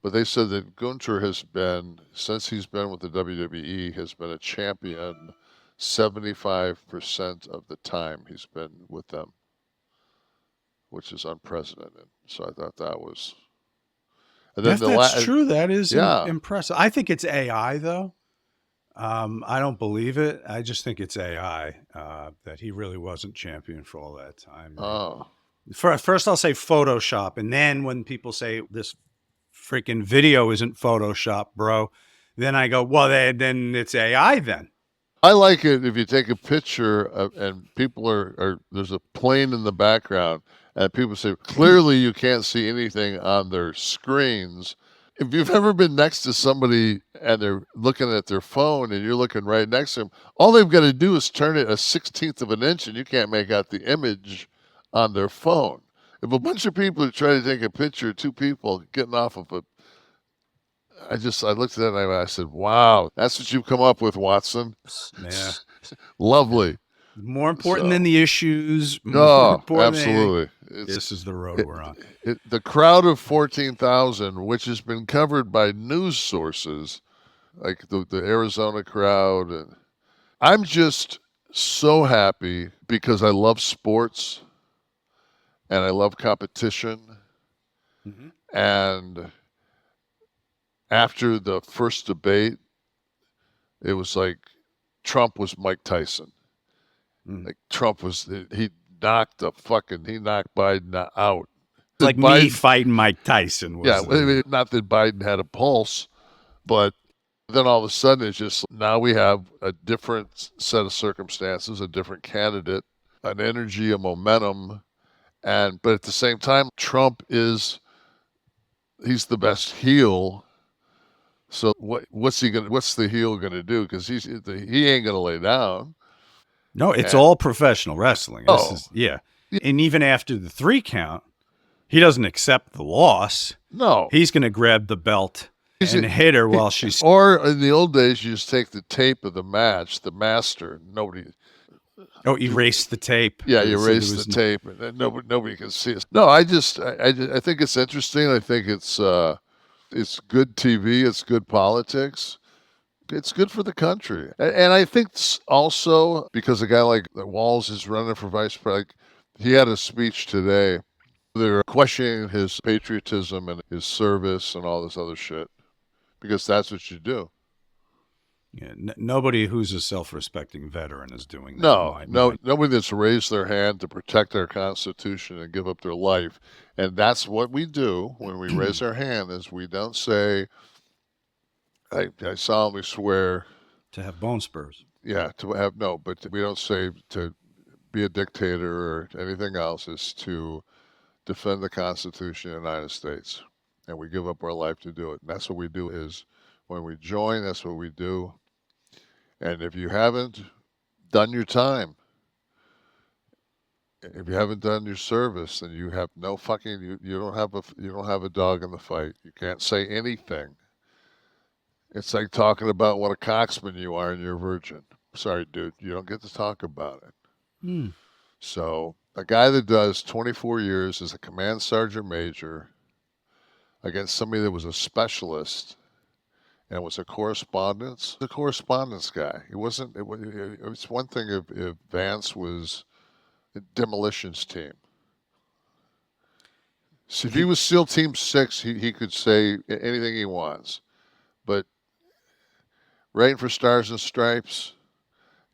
But they said that Gunter has been, since he's been with the WWE, has been a champion 75% of the time he's been with them, which is unprecedented. So I thought that was. And then If the that's last, true, that is yeah. impressive. I think it's AI though. I don't believe it. I just think it's AI that he really wasn't champion for all that time. Oh, First, I'll say Photoshop, and then when people say this freaking video isn't Photoshop, bro, then I go, well, then it's AI. Then I like it if you take a picture and people there's a plane in the background and people say clearly you can't see anything on their screens. If you've ever been next to somebody and they're looking at their phone and you're looking right next to them, all they've got to do is turn it a 16th of an inch and you can't make out the image on their phone. If a bunch of people are trying to take a picture of two people getting off of I looked at that and I said, "Wow, that's what you've come up with, Watson." yeah, Lovely. more important than So, the issues, more oh, important than anything. absolutely. This is the road It, we're on. the crowd of 14,000, which has been covered by news sources like the Arizona crowd, and I'm just so happy because I love sports and I love competition. Mm-hmm. And after the first debate, it was like Trump was Mike Tyson. Mm. Like Trump was, he knocked Biden out. It's like That me Biden, fighting Mike Tyson yeah, was. I mean, not that Biden had a pulse, but then all of a sudden it's just now we have a different set of circumstances, a different candidate, an energy, a momentum, and but at the same time, Trump is he's the best heel. So what's the heel gonna do? Because he ain't gonna lay down. No, it's And all professional wrestling. This oh is, yeah. And even after the 3 count, he doesn't accept the loss. no, He's going to grab the belt he's and hit her while she's. or in the old days you just take the tape of the match, the master. Nobody, Oh, erase the tape. yeah, you So there erase the was. tape, and then nobody can see it. No, I think it's interesting. I think it's good TV. It's good politics. It's good for the country, and I think also because a guy like Walz is running for vice president. He had a speech today. They're questioning his patriotism and his service and all this other shit because that's what you do. Yeah, nobody who's a self-respecting veteran is doing that. No, no, nobody that's raised their hand to protect our Constitution and give up their life, and that's what we do when we raise our hand. Is we don't say, I solemnly swear, to have bone spurs. yeah, to have no, but we don't say to be a dictator or anything else. Is to defend the Constitution of the United States, and we give up our life to do it. And that's what we do. Is when we join, that's what we do. And if you haven't done your time, if you haven't done your service, then you have no fucking you don't have a dog in the fight. You can't say anything. It's like talking about what a coxman you are and you're a virgin. Sorry, dude, you don't get to talk about it. Hmm. So a guy that does 24 years as a command sergeant major against somebody that was a specialist and was a correspondence guy. It wasn't. It was one thing if Vance was a demolitions team. So if he was SEAL Team 6, he could say anything he wants. But writing for Stars and Stripes,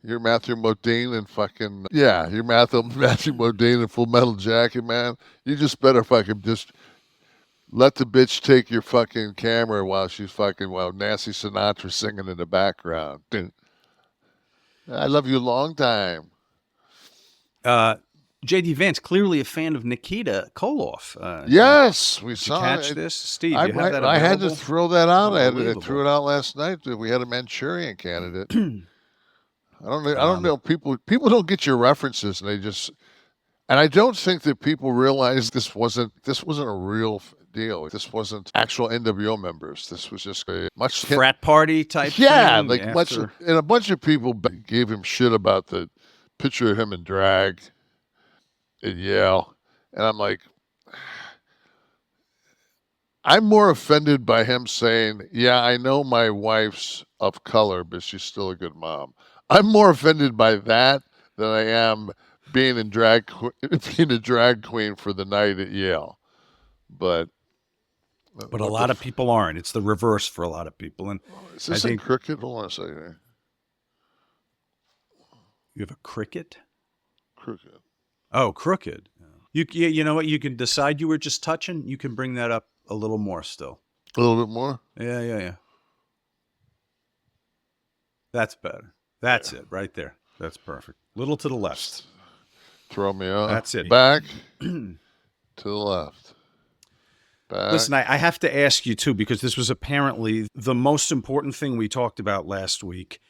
you're Matthew Modine and fucking yeah, you're Matthew Modine and Full Metal Jacket, man. You just better fucking just let the bitch take your fucking camera while Nancy Sinatra singing in the background. I love you a long time. Uh, JD Vance, clearly a fan of Nikita Koloff. Yes, we Did you saw catch it. this? Steve, you have that I had to available? throw that out. I threw Unbelievable. it out last night. We had a Manchurian candidate. I don't Um, know. People don't get your references, and they just. And I don't think that people realize this wasn't a real deal. This wasn't actual NWO members. This was just a much frat party type yeah, thing like much, after. and a bunch of people gave him shit about the picture of him in drag at Yale, and I'm like, I'm more offended by him saying, "Yeah, I know my wife's of color, but she's still a good mom." I'm more offended by that than I am being being a drag queen for the night at Yale. But But a what the lot of people aren't. It's the reverse for a lot of people. And is I this in think cricket? Hold on a second. you have a cricket. Cricket. Oh, crooked. You know what? You can decide you were just touching. You can bring that up a little more still. A little bit more. Yeah. That's better. That's Yeah. it right there. That's perfect. Little to the left. Throw me off. That's it. Back to the left. Back. Listen, I have to ask you too, because this was apparently the most important thing we talked about last week.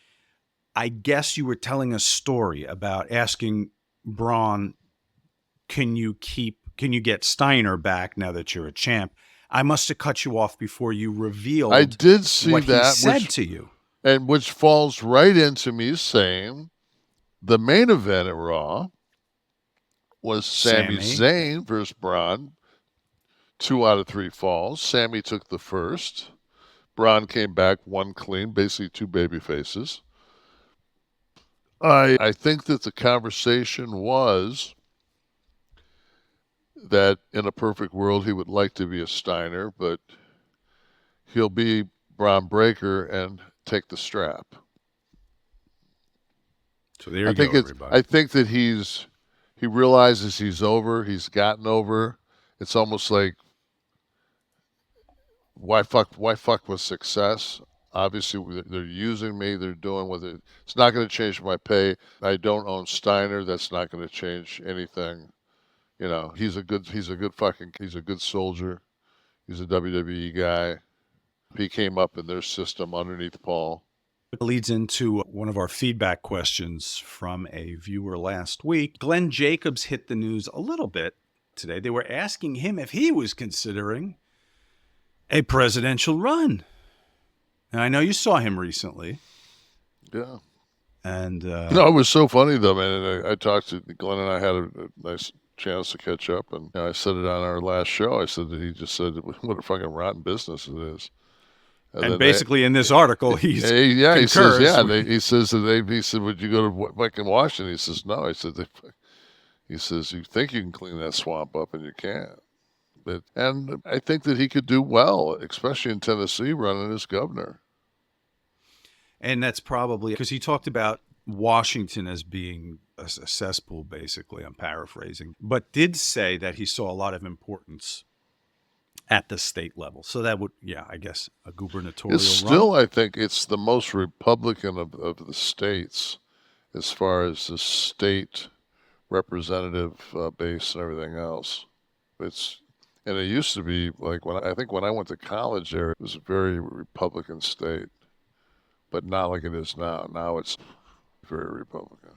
I guess you were telling a story about asking Braun, can you get Steiner back now that you're a champ? I must have cut you off before you revealed I did see what that, he said to you. And which falls right into me saying the main event at Raw was Sami Zayn versus Braun. 2 out of 3 falls. Sami took the first. Braun came back 1 clean, basically 2 baby faces. I think that the conversation was that in a perfect world he would like to be a Steiner, but he'll be Braun Breaker and take the strap. So there you go, everybody. I think that he realizes he's over. He's gotten over. It's almost like why fuck with success? Obviously, they're using me. They're doing with it. It's not going to change my pay. I don't own Steiner. That's not going to change anything. You know, he's a good soldier. He's a WWE guy. He came up in their system underneath Paul. It leads into one of our feedback questions from a viewer last week. Glenn Jacobs hit the news a little bit today. They were asking him if he was considering a presidential run. And I know you saw him recently. Yeah. And no, it was so funny though, man. And I talked to Glenn, and I had a nice chance to catch up. And I said it on our last show. I said that he just said what a fucking rotten business it is. And basically, in this article, he says, he says that he said, would you go to fucking Washington? He says, no. He says, you think you can clean that swamp up, and you can't. And I think that he could do well, especially in Tennessee, running as governor. And that's probably because he talked about Washington as being a cesspool, basically. I'm paraphrasing, but did say that he saw a lot of importance at the state level. So that would, I guess a gubernatorial It's still, run. I think it's the most Republican of the states as far as the state representative base and everything else. And it used to be like when I went to college there, it was a very Republican state, but not like it is now. Now it's very Republican.